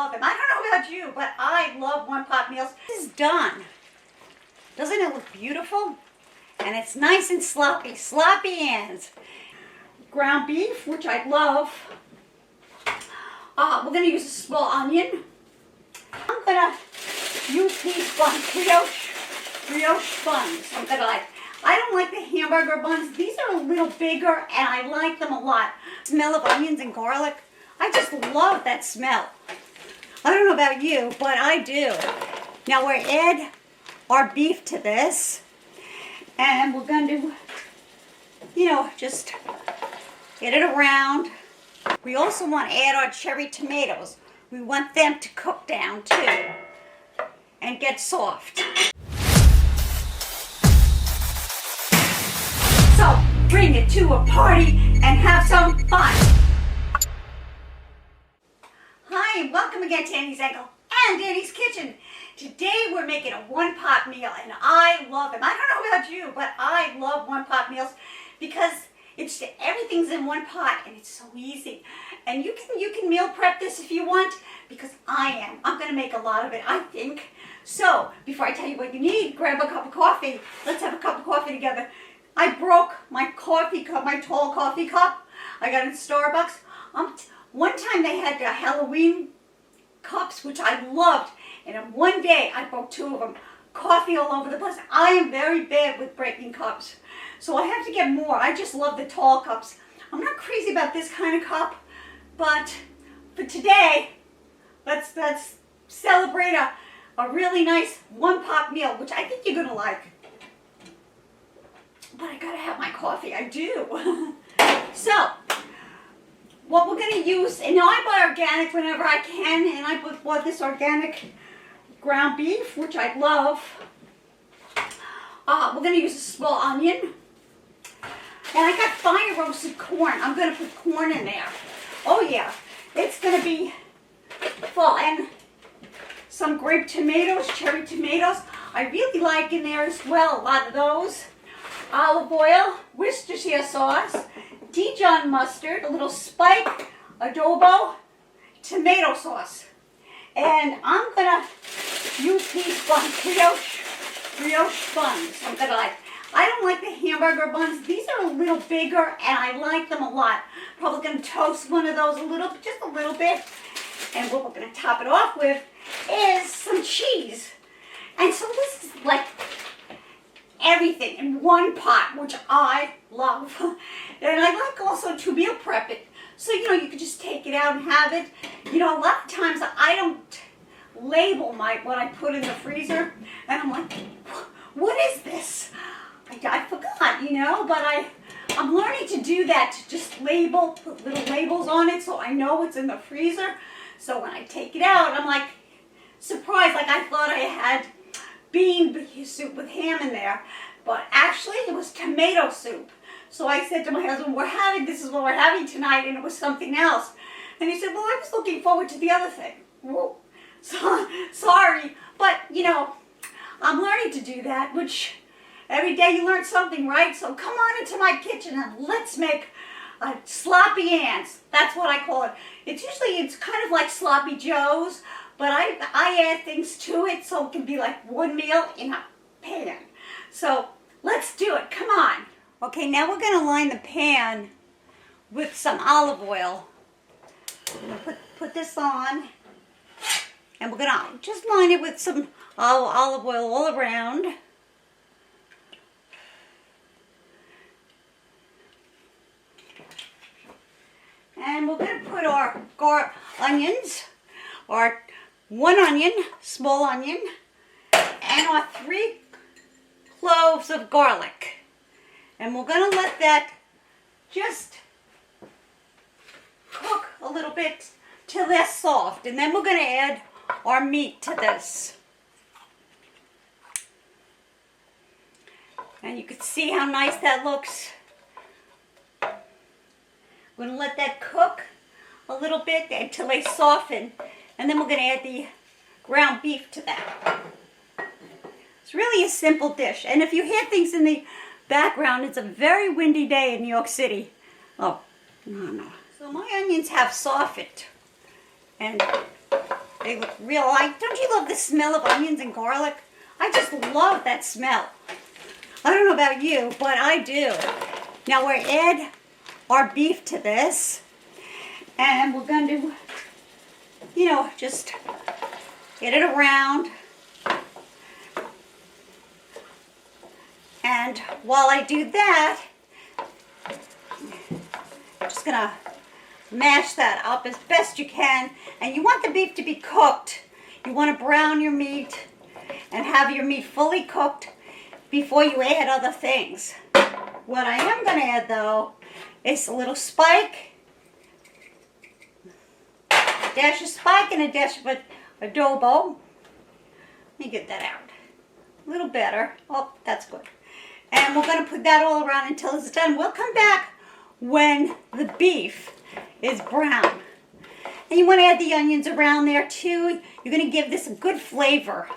love them. I don't know about you, but I love one-pot meals. This is done. Doesn't it look beautiful? And it's nice and sloppy. Sloppy hands. Ground beef, which I love. We're going to use a small onion. I'm going to use these buns, brioche buns. I don't like the hamburger buns. These are a little bigger and I like them a lot. Smell of onions and garlic. I just love that smell. I don't know about you, but I do. Now we're add our beef to this. And we're going to, just get it around. We also want to add our cherry tomatoes. We want them to cook down too and get soft. So bring it to a party and have some fun. Hi, and welcome again to Annie's Angle and Annie's Kitchen. Today we're making a one-pot meal and I love them. I don't know about you, but I love one-pot meals because everything's in one pot and it's so easy. And you can meal prep this if you want because I'm going to make a lot of it, I think. So before I tell you what you need, grab a cup of coffee. Let's have a cup of coffee together. I broke my coffee cup, my tall coffee cup. I got it at Starbucks. One time they had Halloween cups, which I loved. And in one day, I broke 2 of them. Coffee all over the place. I am very bad with breaking cups. So I have to get more. I just love the tall cups. I'm not crazy about this kind of cup. But for today, let's celebrate a really nice one-pot meal, which I think you're going to like. But I got to have my coffee. I do. So, what we're going to use, and now I buy organic whenever I can, and I bought this organic ground beef, which I love. We're going to use a small onion. And I got fine roasted corn. I'm going to put corn in there. Oh yeah, it's going to be full. And some grape tomatoes, cherry tomatoes. I really like in there as well, a lot of those. Olive oil, Worcestershire sauce, Dijon mustard, a little spike, adobo, tomato sauce. And I'm going to use these buns, brioche buns. I don't like the hamburger buns. These are a little bigger and I like them a lot. Probably going to toast one of those just a little bit. And what we're going to top it off with is some cheese. And so this is like everything in one pot, which I love. And I like also to meal prep it. So, you can just take it out and have it. A lot of times I don't label what I put in the freezer. And I'm like, what is this? I forgot, but I'm learning to do that, to just put little labels on it so I know what's in the freezer. So when I take it out, I'm like surprised, like I thought I had bean soup with ham in there. But actually it was tomato soup. So I said to my husband, this is what we're having tonight, and it was something else. And he said, well, I was looking forward to the other thing. Whoa. So, sorry, but I'm learning to do that, which every day you learn something, right? So come on into my kitchen and let's make sloppy hands. That's what I call it. It's kind of like sloppy joes, but I add things to it so it can be like one meal in a pan. So let's do it. Come on. Okay, now we're going to line the pan with some olive oil. I'm going to put this on, and we're going to just line it with some olive oil all around. And we're going to put our onions, our 1 onion, small onion, and our 3 cloves of garlic. And we're going to let that just cook a little bit till they're soft. And then we're going to add our meat to this. And you can see how nice that looks. We're going to let that cook a little bit until they soften. And then we're going to add the ground beef to that. It's really a simple dish. And if you hear things in the background, it's a very windy day in New York City. Oh, no. So my onions have softened. And They look real light. Don't you love the smell of onions and garlic? I just love that smell. I don't know about you, but I do. Now we're add our beef to this. And we're going to, you know, just get it around. And while I do that, I'm just going to mash that up as best you can. And you want the beef to be cooked. You want to brown your meat and have your meat fully cooked before you add other things. What I am going to add, though, is a little spike, a dash of spike and a dash of adobo. Let me get that out. A little better. Oh, that's good. And we're going to put that all around until it's done. We'll come back when the beef is brown. And you want to add the onions around there too. You're going to give this a good flavor.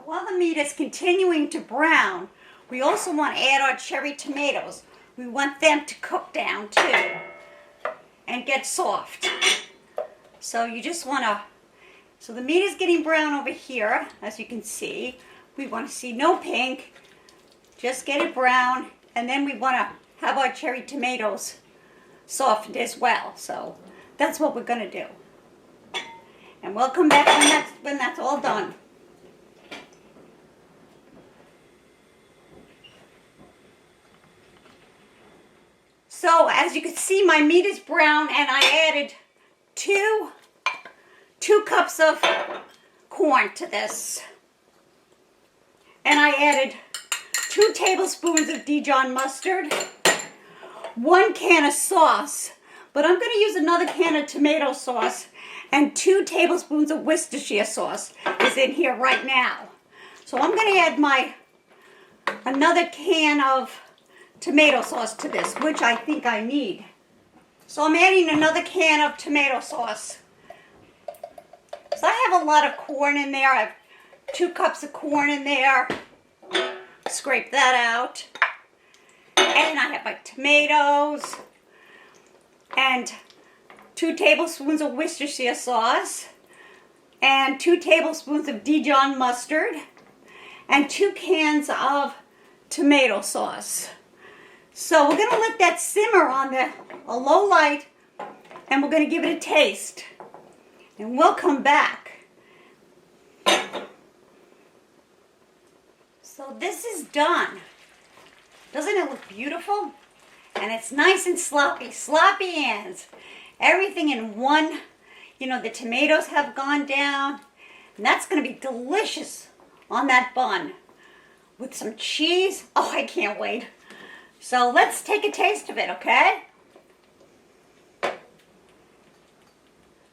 While the meat is continuing to brown, we also want to add our cherry tomatoes. We want them to cook down too and get soft. So you just want to, so the meat is getting brown over here, as you can see. We want to see no pink, just get it brown, and then we want to have our cherry tomatoes softened as well. So that's what we're going to do. And we'll come back when that's all done. So as you can see, my meat is brown, and I added two cups of corn to this. And I added 2 tablespoons of Dijon mustard, 1 can of sauce, but I'm going to use another can of tomato sauce, and 2 tablespoons of Worcestershire sauce is in here right now. So I'm going to add another can of tomato sauce to this, which I think I need. So I'm adding another can of tomato sauce. So I have a lot of corn in there. I have 2 cups of corn in there. Scrape that out. And I have my tomatoes and 2 tablespoons of Worcestershire sauce and 2 tablespoons of Dijon mustard and 2 cans of tomato sauce. So we're going to let that simmer on a low light, and we're going to give it a taste. And we'll come back. So this is done. Doesn't it look beautiful? And it's nice and sloppy. Sloppy ends. Everything in one. You know, the tomatoes have gone down. And that's going to be delicious on that bun. With some cheese. Oh, I can't wait. So let's take a taste of it, okay?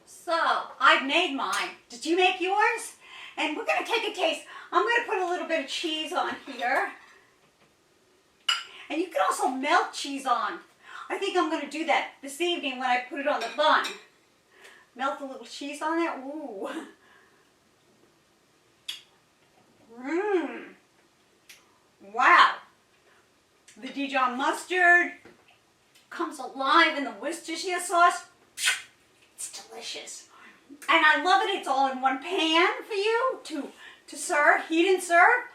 So, I've made mine. Did you make yours? And we're going to take a taste. I'm going to put a little bit of cheese on here. And you can also melt cheese on. I think I'm going to do that this evening when I put it on the bun. Melt a little cheese on there. Ooh. Mmm. Wow. The Dijon mustard comes alive in the Worcestershire sauce. It's delicious. And I love it. It's all in one pan for you to serve, heat and serve.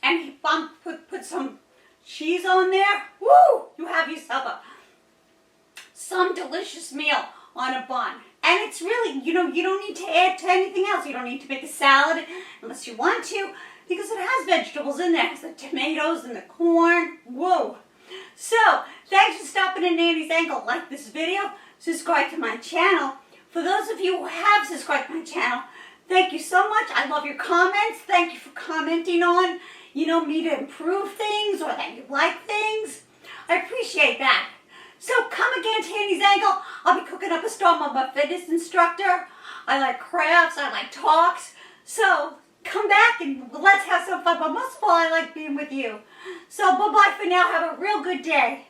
And put some cheese on there. Woo! You have yourself some delicious meal on a bun. And it's really, you know, you don't need to add to anything else. You don't need to make a salad unless you want to, because it has vegetables in there. It has the tomatoes and the corn. Whoa. So, thanks for stopping in Nanny's Angle. Like this video, subscribe to my channel. For those of you who have subscribed to my channel, thank you so much. I love your comments. Thank you for commenting on, you know, me to improve things or that you like things. I appreciate that. So come again to Nanny's Angle. I'll be cooking up a storm. I'm a fitness instructor. I like crafts. I like talks. So come back and let's have some fun. But most of all, I like being with you. So bye-bye for now. Have a real good day.